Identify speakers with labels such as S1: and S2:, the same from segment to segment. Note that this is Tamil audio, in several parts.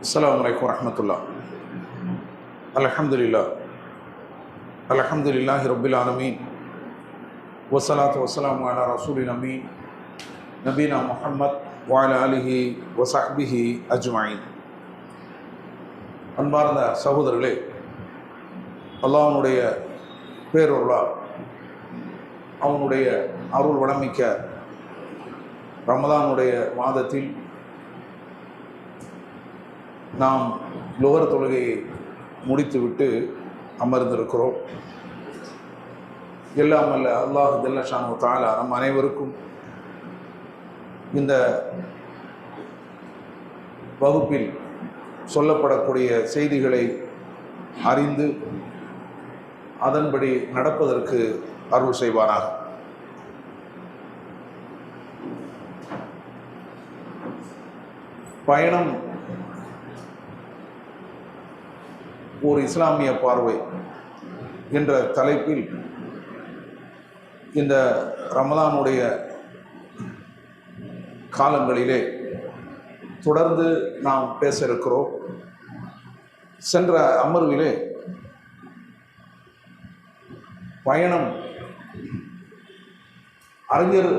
S1: அஸ்ஸலாமு அலைக்கும் வரஹ்மத்துல்லாஹ். அல்ஹம்துலில்லாஹ் அல்ஹம்துலில்லாஹி ரப்பில் ஆலமீன் வஸ்ஸலாத்து வஸ்ஸலாமு அலா ரசூலில் அமீன் நபீனா முஹம்மத் வ அலா ஆலிஹி வ ஸஹ்பிஹி அஜ்மஈன். அன்பார்ந்த சகோதரர்களே, அல்லாஹ்வுடைய பேரருளால் அவனுடைய அருள் வளமிக்க ரமதானுடைய மாதத்தில் நாம் லுஹர் தொழுகையை முடித்துவிட்டு அமர்ந்திருக்கிறோம். எல்லாம் அல்ல அல்லாஹ் ஜல்ல ஷானஹு வ தஆலா நம் அனைவருக்கும் இந்த வகுப்பில் சொல்லப்படக்கூடிய செய்திகளை அறிந்து அதன்படி நடப்பதற்கு அருள் செய்வானாக. பயணம் ஒரு இஸ்லாமிய பார்வை என்ற தலைப்பில் இந்த ரமலானுடைய காலங்களிலே தொடர்ந்து நாம் பேச இருக்கிறோம். சென்ற அமர்விலே பயணம் அறிஞர்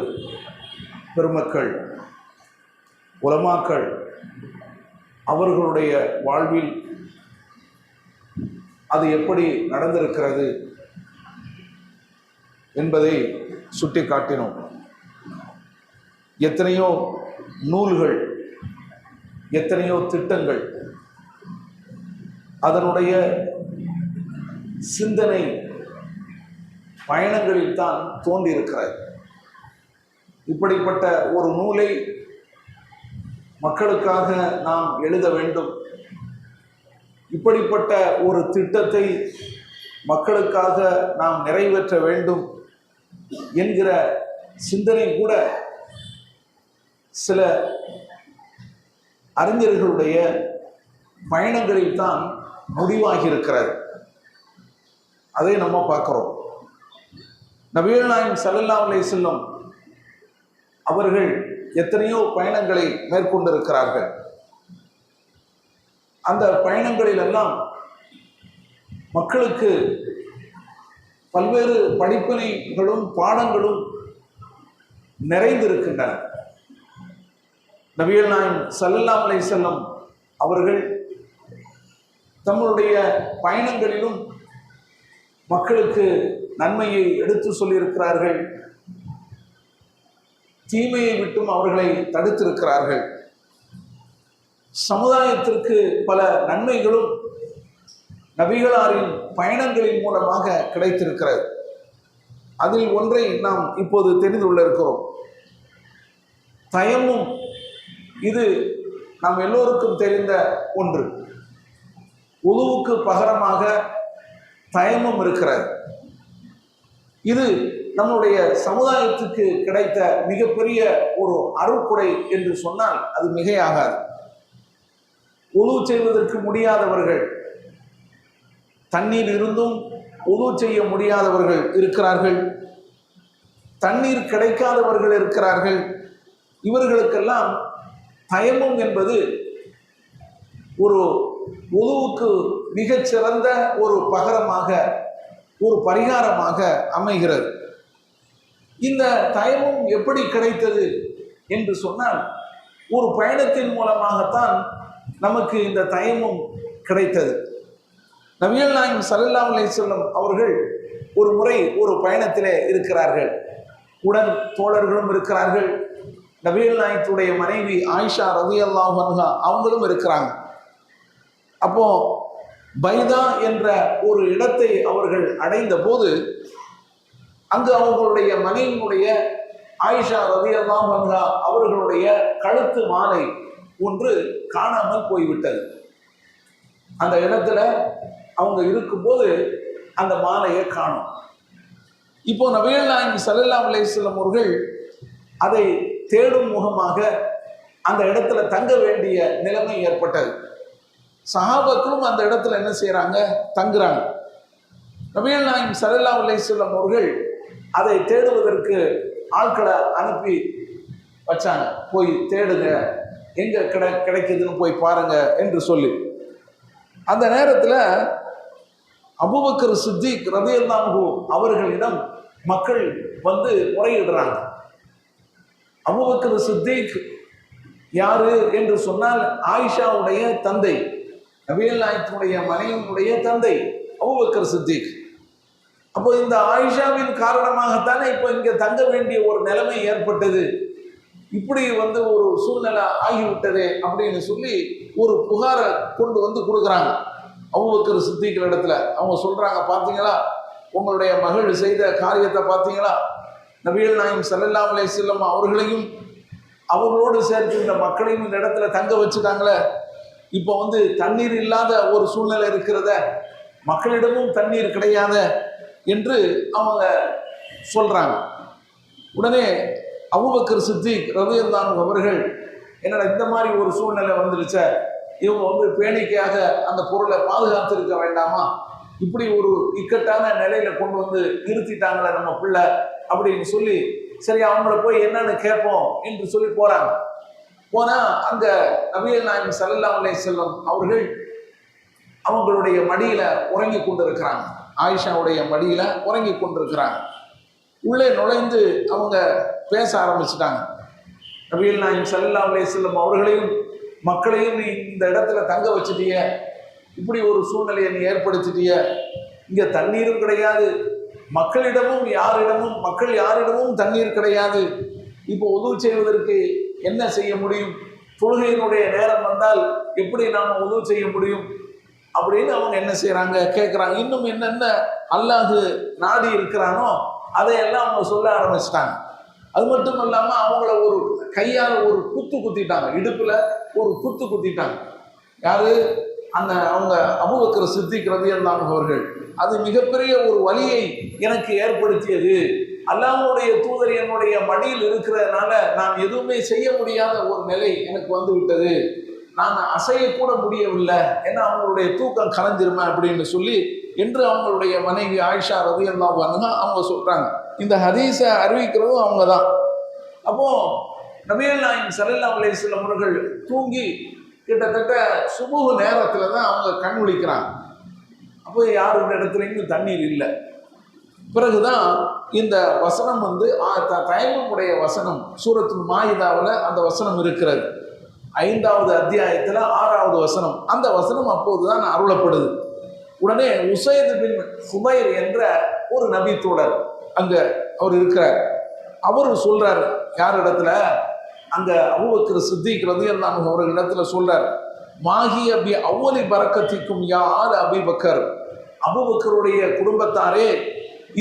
S1: பெருமக்கள், உலமாக்கள் அவர்களுடைய வாழ்வில் அது எப்படி நடந்திருக்கிறது என்பதை சுட்டி காட்டினோம். எத்தனையோ நூல்கள், எத்தனையோ திட்டங்கள், அதனுடைய சிந்தனை பயணங்களில் தான் தோன்றியிருக்கிறது. இப்படிப்பட்ட ஒரு நூலை மக்களுக்காக நாம் எழுத வேண்டும், இப்படிப்பட்ட ஒரு திட்டத்தை மக்களுக்காக நாம் நிறைவேற்ற வேண்டும் என்கிற சிந்தனை கூட சில அறிஞர்களுடைய பயணங்களில் தான் முடிவாகி இருக்கிறது. அதை நம்ம பார்க்கிறோம். நபிகள் நாயகம் ஸல்லல்லாஹு அலைஹி வஸல்லம் அவர்கள் எத்தனையோ பயணங்களை மேற்கொண்டிருக்கிறார்கள். அந்த பயணங்களிலெல்லாம் மக்களுக்கு பல்வேறு படிப்பினைகளும் பாடங்களும் நிறைந்திருக்கின்றன. நபிகள் நாயகம் ஸல்லல்லாஹு அலைஹி வஸல்லம் அவர்கள் தங்களுடைய பயணங்களிலும் மக்களுக்கு நன்மையை எடுத்து சொல்லியிருக்கிறார்கள், தீமையை விட்டும் அவர்களை தடுத்திருக்கிறார்கள். சமுதாயத்திற்கு பல நன்மைகளும் நபிகளாரின் பயணங்களின் மூலமாக கிடைத்திருக்கிறது. அதில் ஒன்றை நாம் இப்போது தெரிந்து கொள்ள இருக்கிறோம். தயம்மும், இது நாம் எல்லோருக்கும் தெரிந்த ஒன்று. உதுவுக்கு பகரமாக தயம்மும் இருக்கிறது. இது நம்முடைய சமுதாயத்துக்கு கிடைத்த மிகப்பெரிய ஒரு அருட்கொடை என்று சொன்னால் அது மிகையாகாது. உது செய்வதற்கு முடியாதவர்கள், தண்ணீர் இருந்தும் உது செய்ய முடியாதவர்கள் இருக்கிறார்கள், தண்ணீர் கிடைக்காதவர்கள் இருக்கிறார்கள். இவர்களுக்கெல்லாம் தயம்மும் என்பது ஒரு உதுவுக்கு மிகச்சிறந்த ஒரு பகரமாக, ஒரு பரிகாரமாக அமைகிறது. இந்த தயமும் எப்படி கிடைத்தது என்று சொன்னால், ஒரு பயணத்தின் மூலமாகத்தான் நமக்கு இந்த தயமும் கிடைத்தது. நபிகள் நாயகம் ஸல்லல்லாஹு அலைஹி வஸல்லம் அவர்கள் ஒரு முறை ஒரு பயணத்திலே இருக்கிறார்கள். உடன் தோழர்களும் இருக்கிறார்கள். நபிகள் நாயகத்துடைய மனைவி ஆயிஷா ரலியல்லாஹு அன்ஹா அவங்களும் இருக்கிறாங்க. அப்போ பைதா என்ற ஒரு இடத்தை அவர்கள் அடைந்த போது அங்கு அவர்களுடைய மனைவியினுடைய ஆயிஷா ரலியல்லாஹு அன்ஹா அவர்களுடைய கழுத்து மாலை ஒன்று காணாமல் போய்விட்டது. அந்த இடத்துல அவங்க இருக்கும்போது அந்த மாலையை காணும். இப்போ நபிகள் நாயகம் ஸல்லல்லாஹு அலைஹி வஸல்லம் அவர்கள் அதை தேடும் முகமாக அந்த இடத்துல தங்க வேண்டிய நிலைமை ஏற்பட்டது. சஹாபாக்களும் அந்த இடத்துல என்ன செய்யறாங்க, தங்குறாங்க. நபிகள் நாயகம் ஸல்லல்லாஹு அலைஹி வஸல்லம் அவர்கள் அதை தேடுவதற்கு ஆட்களை அனுப்பி வச்சாங்க, போய் தேடுங்க எங்க கிடைக்குதுன்னு போய் பாருங்க என்று சொல்லி, அந்த நேரத்தில் அபூபக்கர் சித்திக் ரலியல்லாஹு அவர்களிடம் மக்கள் வந்து முறையிடுறாங்க. அபூபக்கர் சித்திக் யாரு என்று சொன்னால் ஆயிஷாவுடைய தந்தை, நபிகள் நாயகத்தினுடைய மனைவியினுடைய தந்தை அபூபக்கர் சித்திக். அப்போ இந்த ஆயிஷாவின் காரணமாகத்தானே இப்போ இங்கே தங்க வேண்டிய ஒரு நிலைமை ஏற்பட்டது, இப்படி வந்து ஒரு சூழ்நிலை ஆகிவிட்டது அப்படின்னு சொல்லி ஒரு புகாரை கொண்டு வந்து கொடுக்குறாங்க அபூபக்கர் சித்திக் இடத்துல. அவங்க சொல்றாங்க, பார்த்தீங்களா உங்களுடைய மகள் செய்த காரியத்தை பார்த்தீங்களா, நபிகள் நாயகம் ஸல்லல்லாஹு அலைஹி வஸல்லம் அவர்களையும் அவர்களோடு சேர்த்து இந்த மக்களையும் இந்த இடத்துல தங்க வச்சுட்டாங்களே, இப்போ வந்து தண்ணீர் இல்லாத ஒரு சூழ்நிலை இருக்கிறத, மக்களிடமும் தண்ணீர் கிடையாத என்று அவங்க சொல்றாங்க. உடனே அபூபக்கர் சித்திக் ரலியல்லாஹு அவர்கள், என்னடா இந்த மாதிரி ஒரு சூழ்நிலை வந்துருச்ச, இவங்க வந்து பேணிக்கையாக அந்த பொருளை பாதுகாத்திருக்க வேண்டாமா, இப்படி ஒரு இக்கட்டான நிலையில கொண்டு வந்து நிறுத்திட்டாங்களே நம்ம பிள்ளை அப்படின்னு சொல்லி, சரி அவங்கள போய் என்னன்னு கேட்போம் என்று சொல்லி போறாங்க. போனா அங்க நபிகள் நாயகம் ஸல்லல்லாஹு அலைஹி வஸல்லம் அவர்கள் அவங்களுடைய மடியில உறங்கி கொண்டிருக்கிறாங்க, ஆயிஷாவுடைய மடியில உறங்கி கொண்டிருக்கிறாங்க. உள்ளே நுழைந்து அவங்க பேச ஆரம்பிச்சுட்டாங்க. நபிகள் நாயகம் ஸல்லல்லாஹு அலைஹி வஸல்லம் அவர்களையும் மக்களையும் நீ இந்த இடத்துல தங்க வச்சுட்டிய, இப்படி ஒரு சூழ்நிலையை நீ ஏற்படுத்திட்டிய, இங்க தண்ணீரும் கிடையாது, மக்கள் யாரிடமும் தண்ணீர் கிடையாது, இப்போ உதவு செய்வதற்கு என்ன செய்ய முடியும், தொழுகையினுடைய நேரம் வந்தால் எப்படி நாம் உதவு செய்ய முடியும் அப்படின்னு அவங்க என்ன செய்யறாங்க கேட்குறாங்க. இன்னும் என்னென்ன அல்லாஹ் நாடி இருக்கிறானோ அதையெல்லாம் அவங்க சொல்ல ஆரம்பிச்சிட்டாங்க. அது மட்டும் இல்லாமல் அவங்கள ஒரு கையால் ஒரு குத்திட்டாங்க, இடுப்புல ஒரு குத்திட்டாங்க. யாரு? அவங்க அபூபக்கர் சித்திக் ரலியல்லாஹு அவர்கள். அது மிகப்பெரிய ஒரு வலியை எனக்கு ஏற்படுத்தியது. அல்லாஹ்வுடைய தூதர் என்னுடைய மடியில் இருக்கிறதுனால நான் எதுவுமே செய்ய முடியாத ஒரு நிலை எனக்கு வந்து விட்டது, நான் அசையக்கூட முடியவில்லை, ஏன்னா அவங்களுடைய தூக்கம் கலைஞ்சிருமே அப்படின்னு சொல்லி என்று அவங்களுடைய மனைவி ஆயிஷா ரலியல்லாஹு அன்ஹா அவங்க சொல்றாங்க. இந்த ஹதீஸை அறிவிக்கிறதும் அவங்க தான். அப்போ நபிகள் நாயகம் ஸல்லல்லாஹு அலைஹி வஸல்லம் அவர்கள் தூங்கி கிட்டத்தட்ட சுபுஹ் நேரத்தில் தான் அவங்க கண் விழிக்கிறாங்க. அப்போ யாருடைய இடத்துலையும் தண்ணீர் இல்லை. பிறகுதான் இந்த வசனம் வந்து தயமுடைய வசனம் சூரத்துல் மாயிதாவில் அந்த வசனம் இருக்கிறது. 5வது அத்தியாயத்தில் 6வது வசனம், அந்த வசனம் அப்போதுதான் அருளப்படுது. உடனே உசைத் பின் ஹுதைர் என்ற ஒரு நபி தோழர் அங்க அவர் இருக்கிறார். அவர் சொல்றாரு, யார் இடத்துல? அங்க அபூபக்கர் சித்திக் ரலியல்லாஹு அவர்கள் இடத்துல சொல்றார், மாஹிய பி அவ்வலி பரக்கத்திக்கும் யா ஆல அபூபக்கர், அபூபக்கருடைய குடும்பத்தாரே,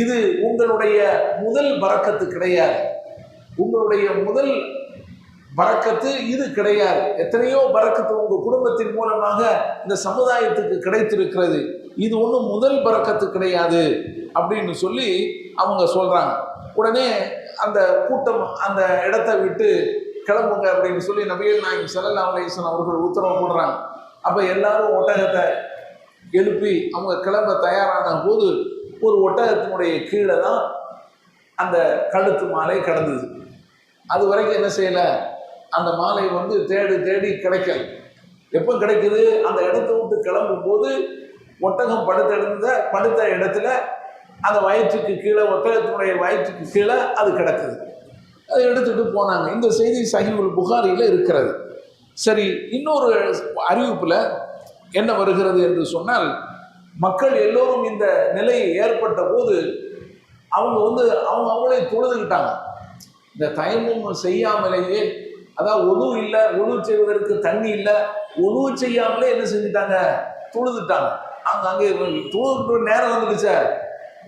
S1: இது உங்களுடைய முதல் பரக்கத்து கிடையாது, உங்களுடைய முதல் பரக்கத்து இது கிடையாது. எத்தனையோ பரக்கத்து உங்க குடும்பத்தின் மூலமாக இந்த சமுதாயத்துக்கு கிடைத்திருக்கிறது, இது ஒன்றும் முதல் பரக்கத்து கிடையாது அப்படின்னு சொல்லி அவங்க சொல்றாங்க. உடனே அந்த கூட்டம் அந்த இடத்தை விட்டு கிளம்புங்க அப்படின்னு சொல்லி நபிகள் நாயகம் ஸல்லல்லாஹு அலைஹி வஸல்லம் அவர்கள் உத்தரவு போடுறாங்க. அப்போ எல்லாரும் ஒட்டகத்தை எழுப்பி அவங்க கிளம்ப தயாரான போது ஒரு ஒட்டகத்தினுடைய கீழே தான் அந்த கழுத்து மாலை கிடந்தது. அது வரைக்கும் என்ன செய்யலை, அந்த மாலை வந்து தேடி கிடைக்கல. எப்போ கிடைக்குது? அந்த இடத்த விட்டு கிளம்பும் போது ஒட்டகம் படுத்த இடத்துல அந்த வயிற்றுக்கு கீழே, ஒட்டகத்தினுடைய வயிற்றுக்கு கீழே அது கிடக்குது. அதை எடுத்துட்டு போனாங்க. இந்த செய்தி சஹீஹுல் புகாரியில் இருக்கிறது. சரி, இன்னொரு அறிவிப்பில் என்ன வருகிறது என்று சொன்னால், மக்கள் எல்லோரும் இந்த நிலை ஏற்பட்ட போது அவங்களே தொழுதுகிட்டாங்க. இந்த தயமும் செய்யாமலேயே, அதாவது ஒது இல்லை, ஒது செய்வதற்கு தண்ணி இல்லை, ஒது செய்யாமலே என்ன செஞ்சுட்டாங்க, தொழுதுட்டாங்க. அங்கே தொழுது நேரம் வந்துடுச்ச,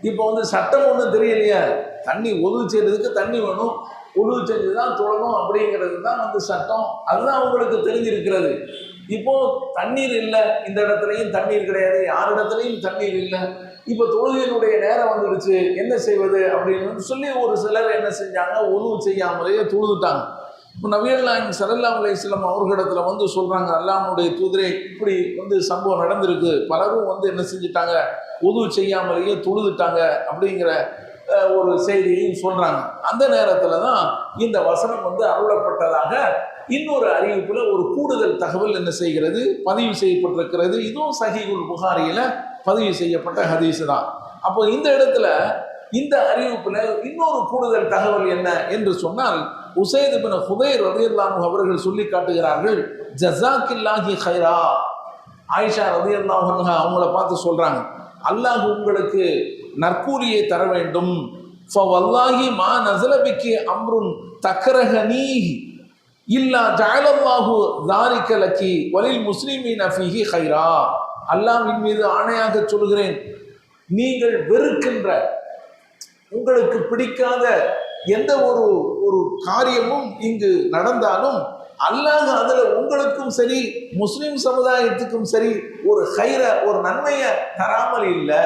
S1: இப்போ வந்து சட்டம் ஒன்றும் தெரியலையா, தண்ணி ஒது செய்யறதுக்கு தண்ணி வேணும், ஒது செஞ்சு தான் தொழணும் அப்படிங்கிறது தான் வந்து சட்டம், அதுதான் அவங்களுக்கு தெரிஞ்சிருக்கிறது. இப்போ தண்ணீர் இல்லை, இந்த இடத்துலையும் தண்ணீர் கிடையாது, யார் இடத்துலையும் தண்ணீர் இல்லை, இப்போ தொழுகையினுடைய நேரம் வந்துடுச்சு, என்ன செய்வது அப்படின்னு சொல்லி ஒரு சிலர் என்ன செஞ்சாங்க, ஒது செய்யாமலேயே தொழுதுட்டாங்க. இப்போ நபிகள் நாயகம் ஸல்லல்லாஹு அலைஹி வஸல்லம் அவர்களிடத்துல வந்து சொல்றாங்க, அல்லாஹ்வுடைய தூதரே, இப்படி வந்து சம்பவம் நடந்திருக்கு, பலரும் வந்து என்ன செஞ்சுட்டாங்க, ஒது செய்யாமலேயே தொழுதுட்டாங்க அப்படிங்கிற ஒரு செய்தியையும் சொல்றாங்க. அந்த நேரத்துல தான் இந்த வசனம் வந்து அருளப்பட்டதாக இன்னொரு அறிவிப்புல ஒரு கூடுதல் தகவல் என்ன செய்கிறது, பதிவு செய்யப்பட்டிருக்கிறது. இதுவும் சஹீஹுல் புகாரியில பதிவு செய்யப்பட்ட ஹதீஸ் தான். அப்போ இந்த இடத்துல இந்த அறிவிப்புல இன்னொரு கூடுதல் தகவல் என்ன என்று சொன்னால், உசைத் இப்னு ஹுதைர் ரலியல்லாஹு அன்ஹு அவர்கள் சொல்லி காட்டுகிறார்கள், ஜஸாக்கில்லாஹி கைரா. ஆயிஷா ரலியல்லாஹு அன்ஹா அவங்கள பார்த்து சொல்றாங்க, அல்லாஹ் உங்களுக்கு நற்கூலியை தர வேண்டும். ஃபவல்லாஹி மா நஸல பிக்கி அம்ருன் தக்ரஹனீஹி இல்லா ஜஅலல்லாஹு ذلك லக்கி வலில் முஸ்லிமீன ஃபீஹி கைரா. அல்லாஹ்வின் மீது ஆணையாக சொல்கிறேன், நீங்கள் வெறுக்கின்ற, உங்களுக்கு பிடிக்காத எந்த ஒரு காரியமும் இங்கு நடந்தாலும் அல்லாஹ் அதுல உங்களுக்கும் சரி முஸ்லிம் சமுதாயத்துக்கும் சரி ஒரு ஹைர, ஒரு நன்மையை தராமல் இல்லை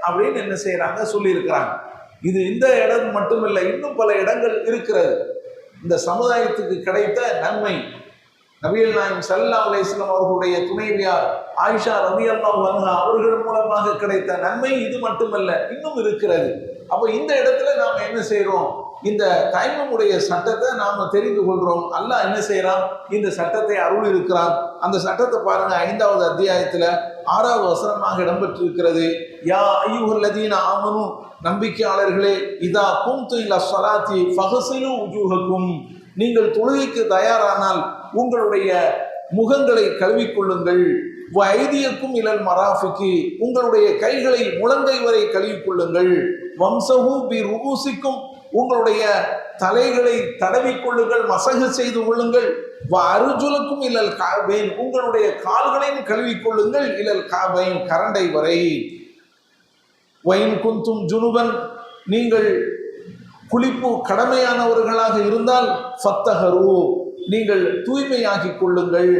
S1: அப்படின்னு என்ன செய்யறாங்க, சொல்லி இருக்கிறாங்க. இது இந்த இடம் மட்டுமில்லை, இன்னும் பல இடங்கள் இருக்கிறது. இந்த சமுதாயத்துக்கு கிடைத்த நன்மை, நபிகள் நாயகம் ஸல்லல்லாஹு அலைஹி வஸல்லம் அவர்களுடைய துணைவியார் ஆயிஷா ரலியல்லாஹு அன்ஹா அவர்கள் மூலமாக கிடைத்த நன்மை இது மட்டுமல்ல, இன்னும் இருக்கிறது. அப்போ இந்த இடத்துல நாம என்ன செய்யறோம், இந்த தைமமுடைய சட்டத்தை நாம தெரிந்து கொள்றோம். அல்லாஹ் என்ன செய்யறான், இந்த சட்டத்தை அருள் இருக்கிறான். அந்த சட்டத்தை பாருங்க, 5வது அத்தியாயத்துல 6வது வசனமாக இடம்பெற்றிருக்கிறது. யா அய்யுஹல்லதீன ஆமனு, நம்பிக்கையாளர்களே, இதா கும்து இலா ஸலாத்தி ஃபக்ஸிலு உஜூஹக்கும், நீங்கள் தொழுகைக்கு தயாரானால் உங்களுடைய முகங்களை கழுவிக்கொள்ளுங்கள். வைதியக்கும் இலல் மராஃபிக்கு, உங்களுடைய கைகளை முழங்கை வரை கழுவிக்கொள்ளுங்கள். வம்சஹு பி ருஊசிக்கும், உங்களுடைய தலைகளை தடவிக்கொள்ளுங்கள், மசகு செய்து கொள்ளுங்கள். அருஜுலுக்கும் இலல் காபைன், உங்களுடைய கால்களையும் கழுவிக்கொள்ளுங்கள். இலல் காபைன், கரண்டை வரை. வைன் குந்தும் ஜுனுபன், நீங்கள் குளிப்பு கடமையானவர்களாக இருந்தால் ஃபத்தஹரு, நீங்கள் தூய்மையாக்கி கொள்ளுங்கள்.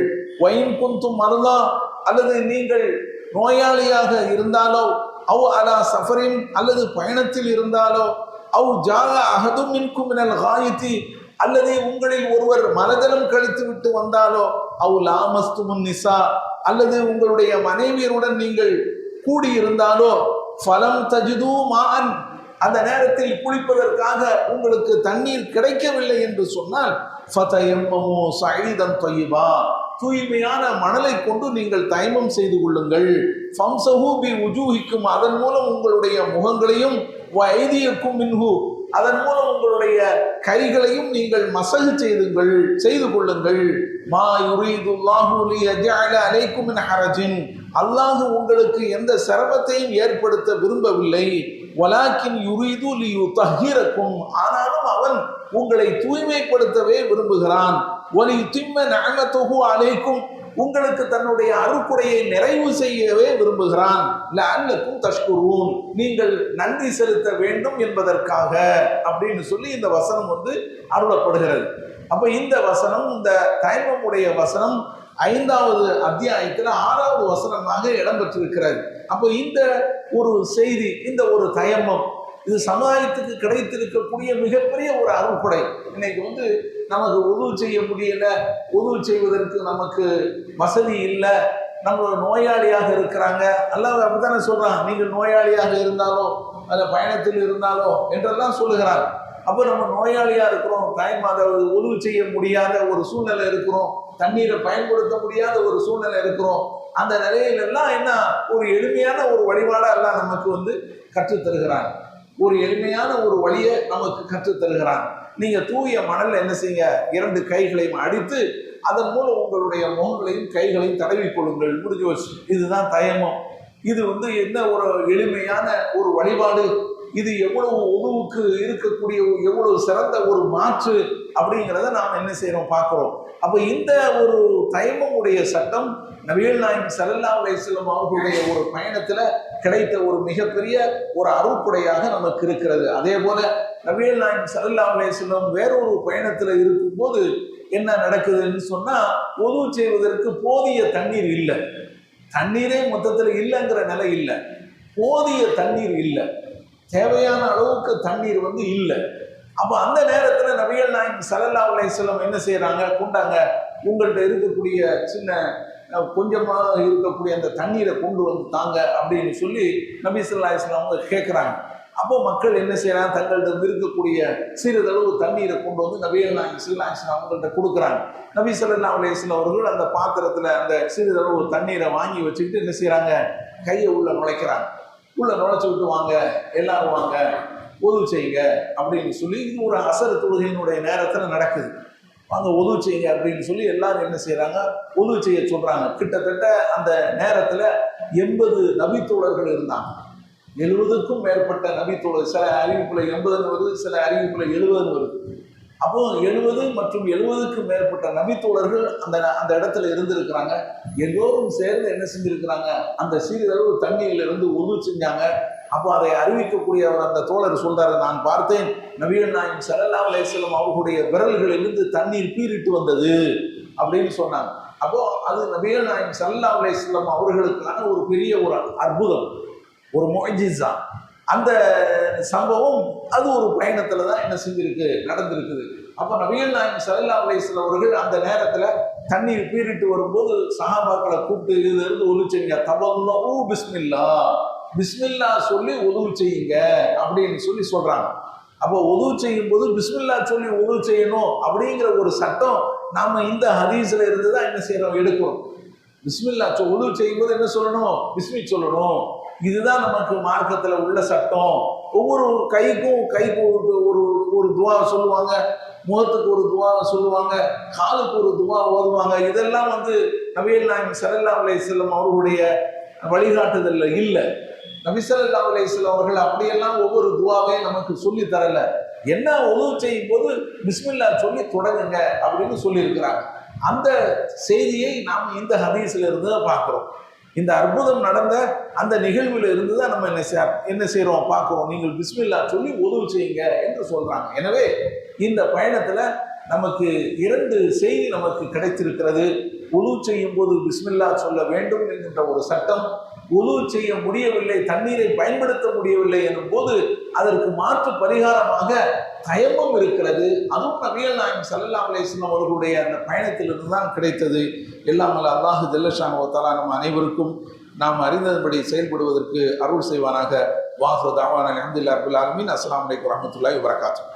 S1: வைன் குந்தும் மருதா, அல்லது நீங்கள் நோயாளியாக இருந்தாலோ, அவ் அலா சஃபரின், அல்லது பயணத்தில் இருந்தாலோ, அவ் ஜாக அஹதும் மின்கும் மினல் காயித்தி, அல்லது உங்களில் ஒருவர் மலஜலம் கழித்து விட்டு வந்தாலோ, அவ் லாமஸ்துமுன் நிசா, அல்லது உங்களுடைய மனைவியருடன் நீங்கள் கூடியிருந்தாலோ, ஃபலம் தஜிது மான், அந்த நேரத்தில் குளிப்பதற்காக உங்களுக்கு தண்ணீர் கிடைக்கவில்லை என்று சொன்னால், ஃபதயம்மமு ஸஈதன் தய்யிபா, தூய்மையான மணலை கொண்டு நீங்கள் தைமம் செய்து கொள்ளுங்கள். ஃபம்ஸஹு பி உஜூஹிக்கும், அதன் மூலம் உங்களுடைய முகங்களையும், வைதியக்கும் மின்ஹு, அதன் மூலம் உங்களுடைய கைகளையும் நீங்கள் மசகு செய்து கொள்ளுங்கள். மா யுரீதுல்லாஹு லியஜஅல அலைக்கும் மின் ஹரஜின், அல்லாஹ் உங்களுக்கு எந்த சிரமத்தையும் ஏற்படுத்த விரும்பவில்லை. வலாக்கின் யுரீது லியுதஹிரக்கும், ஆனாலும் அவன் உங்களை தூய்மைப்படுத்தவே விரும்புகிறான். வலியுத்திம்ம நிஅமத்துஹு அலைக்கும், உங்களுக்கு தன்னுடைய அருக்குடையை நிறைவு செய்யவே விரும்புகிறான். லஅல்லக்கும் தஷ்குரூன், நீங்கள் நன்றி செலுத்த வேண்டும் என்பதற்காக அப்படின்னு சொல்லி இந்த வசனம் வந்து அருளப்படுகிறது. அப்ப இந்த வசனம், இந்த தைமமுடைய வசனம் 5வது அத்தியாயத்தில் 6வது வசனமாக இடம்பெற்றிருக்கிறது. அப்போ இந்த ஒரு செய்தி, இந்த ஒரு தயமம், இது சமுதாயத்துக்கு கிடைத்திருக்கக்கூடிய மிகப்பெரிய ஒரு அருள்கொடை. இன்னைக்கு வந்து நமக்கு உதவு செய்ய முடியல, உதவு செய்வதற்கு நமக்கு வசதி இல்லை, நம்ம நோயாளியாக இருக்கிறாங்க, அல்லாஹ் அப்படித்தானே சொல்றான், நீங்கள் நோயாளியாக இருந்தாலோ அல்ல பயணத்தில் இருந்தாலோ என்றெல்லாம் சொல்லுகிறார். அப்போ நம்ம நோயாளியா இருக்கிறோம், அதாவது உதவு செய்ய முடியாத ஒரு சூழ்நிலை இருக்கிறோம், தண்ணீரை பயன்படுத்த முடியாத ஒரு சூழ்நிலை இருக்கிறோம். அந்த நிலையிலெல்லாம் என்ன, ஒரு எளிமையான ஒரு வழிபாடை எல்லாம் நமக்கு வந்து கற்றுத்தருகிறான், ஒரு எளிமையான ஒரு வழியை நமக்கு கற்றுத்தருகிறான். நீங்க தூய மணல்ல என்ன செய்யுங்க, 2 கைகளையும் அடித்து அதன் மூலம் உங்களுடைய முகங்களையும் கைகளையும் தடவி கொள்ளுங்கள், முடிஞ்சு வச்சு. இதுதான் தயமம். இது வந்து என்ன ஒரு எளிமையான ஒரு வழிபாடு, இது எவ்வளவு உதவுக்கு இருக்கக்கூடிய எவ்வளவு சிறந்த ஒரு மாற்று அப்படிங்கிறத நாம் என்ன செய்யறோம், பார்க்கிறோம். அப்ப இந்த ஒரு தைமமுடைய சட்டம் நபிகள் நாயகம் ஸல்லல்லாஹு அலைஹி வஸல்லம் அவர்களுடைய ஒரு பயணத்துல கிடைத்த ஒரு மிகப்பெரிய ஒரு அருள்கொடையாக நமக்கு இருக்கிறது. அதே போல நபிகள் நாயகம் ஸல்லல்லாஹு அலைஹி வஸல்லம் வேறொரு பயணத்துல இருக்கும்போது என்ன நடக்குதுன்னு சொன்னா, உது செய்வதற்கு போதிய தண்ணீர் இல்லை, தண்ணீரே மொத்தத்தில் இல்லைங்கிற நிலை இல்லை, போதிய தண்ணீர் இல்லை, தேவையான அளவுக்கு தண்ணீர் வந்து இல்லை. அப்போ அந்த நேரத்தில் நபிகள் நாயகம் ஸல்லல்லாஹு அலைஹி வஸல்லம் என்ன செய்யறாங்க, கொண்டாங்க, உங்கள்கிட்ட இருக்கக்கூடிய சின்ன கொஞ்சமாக இருக்கக்கூடிய அந்த தண்ணீரை கொண்டு வந்து தாங்க அப்படின்னு சொல்லி நபி ஸல்லல்லாஹு அலைஹி வஸல்லம் அவங்க கேட்குறாங்க. அப்போ மக்கள் என்ன செய்யறாங்க, தங்களிடம் இருக்கக்கூடிய சிறிதளவு தண்ணீரை கொண்டு வந்து நபிகள் நாயகம் ஸல்லல்லாஹு அலைஹி வஸல்லம் அவங்கள்ட்ட கொடுக்குறாங்க. நபி ஸல்லல்லாஹு அலைஹி வஸல்லம் அவர்கள் அந்த பாத்திரத்துல அந்த சிறிதளவு தண்ணீரை வாங்கி வச்சுக்கிட்டு என்ன செய்யறாங்க, கையை உள்ள நுழைக்கிறாங்க. உள்ள நுழைச்சு விட்டு வாங்க எல்லாரும் வாங்க உது செய்யுங்க அப்படின்னு சொல்லி, இது ஒரு அசர் தொழுகையினுடைய நேரத்துல நடக்குது. வாங்க உது செய்யுங்க அப்படின்னு சொல்லி எல்லாரும் என்ன செய்யறாங்க, உது செய்ய சொல்றாங்க. கிட்டத்தட்ட அந்த நேரத்துல 80 நபித்தோழர்கள் இருந்தாங்க. 70க்கும் மேற்பட்ட நபித்தோழர். சில அறிவிப்புல 80 வருது, சில அறிவிப்புல 70 வருது. அப்போ 70 மற்றும் 70க்கும் மேற்பட்ட நபித்தோழர்கள் அந்த இடத்துல இருந்திருக்கிறாங்க. எல்லோரும் சேர்ந்து என்ன செஞ்சிருக்கிறாங்க, அந்த சிறிதளவு தண்ணீர்ல இருந்து உது செஞ்சாங்க. அப்போ அதை அறிவிக்கக்கூடிய அந்த தோழர் சொல்றாரு, நான் பார்த்தேன் நபிகள் நாயகம் ஸல்லல்லாஹு அலைஹி வஸல்லம் அவர்களுடைய விரல்களிலிருந்து தண்ணீர் பீரிட்டு வந்தது அப்படின்னு சொன்னாங்க. அப்போ அது நபிகள் நாயகம் ஸல்லல்லாஹு அலைஹி வஸல்லம் அவர்களுக்கான ஒரு பெரிய ஒரு அற்புதம், ஒரு முஅஜிஸா. அந்த சம்பவம் அது ஒரு பயணத்துல தான் என்ன செஞ்சிருக்கு, நடந்திருக்குது. அப்ப நபிகள் நாயகம் ஸல்லல்லாஹு அலைஹி வஸல்லம் அவர்கள் அந்த நேரத்துல தண்ணீர் பீரிட்டு வரும்போது சஹாபாக்களை கூப்பிட்டு இதுல இருந்து உது செய்யுங்க, தவல்லு பிஸ்மில்லா, பிஸ்மில்லா சொல்லி உதவு செய்யுங்க அப்படின்னு சொல்லி சொல்றாங்க. அப்போ உதவு செய்யும் போது பிஸ்மில்லா சொல்லி உதவு செய்யணும் அப்படிங்கிற ஒரு சட்டம் நாம இந்த ஹதீஸ்ல இருந்து தான் என்ன செய்யறோம், எடுக்கிறோம். பிஸ்மில்லா உதவு செய்யும் போது என்ன சொல்லணும், பிஸ்மி சொல்லணும். இதுதான் நமக்கு மார்க்கத்துல உள்ள சட்டம். ஒவ்வொரு கைக்கு ஒரு துவா சொல்லுவாங்க, முகத்துக்கு ஒரு துவா சொல்லுவாங்க, காலுக்கு ஒரு துவா ஓதுவாங்க. இதெல்லாம் நபிகள் நாயகம் ஸல்லல்லாஹு அலைஹி வஸல்லம் அவர்களுடைய வழிகாட்டுதல்ல இல்லை. நபி ஸல்லல்லாஹு அலைஹி வஸல்லம் அவர்கள் அப்படியெல்லாம் ஒவ்வொரு துவாவையும் நமக்கு சொல்லி தரல. என்ன உதவு செய்யும் போது பிஸ்மில்லா சொல்லி தொடங்குங்க அப்படின்னு சொல்லி இருக்கிறாங்க. அந்த செய்தியை நாம் இந்த ஹதீஸ்ல இருந்து தான் பார்க்கிறோம். இந்த அற்புதம் நடந்த அந்த நிகழ்வில் இருந்து தான் நம்ம என்ன செய்யறோம் பார்க்கிறோம். நீங்கள் பிஸ்மில்லா சொல்லி உதவு செய்யுங்க என்று சொல்றாங்க. எனவே இந்த பயணத்துல நமக்கு 2 செய்தி நமக்கு கிடைத்திருக்கிறது. உது செய்யும் போது பிஸ்மில்லா சொல்ல வேண்டும் என்கின்ற ஒரு சட்டம், உது செய்ய முடியவில்லை, தண்ணீரை பயன்படுத்த முடியவில்லை எனும் போது அதற்கு மாற்று பரிகாரமாக தயமம் இருக்கிறது. அதுவும் நபிகள் நாயகம் ஸல்லல்லாஹு அலைஹி வஸல்லம் அவர்களுடைய அந்த பயணத்திலிருந்து தான் கிடைத்தது. எல்லாம் வல்ல அல்லாஹ் ஜல்ல ஷானஹு வ தஆலா நம் அனைவருக்கும் நாம் அறிந்தபடி செயல்படுவதற்கு அருள் செய்வானாக. வாஹிரு தஅவானா அல்ஹம்துலில்லாஹி ரப்பில் ஆலமீன். அஸ்ஸலாமு அலைக்கும் வரஹ்மத்துல்லாஹி வபரகாத்துஹு.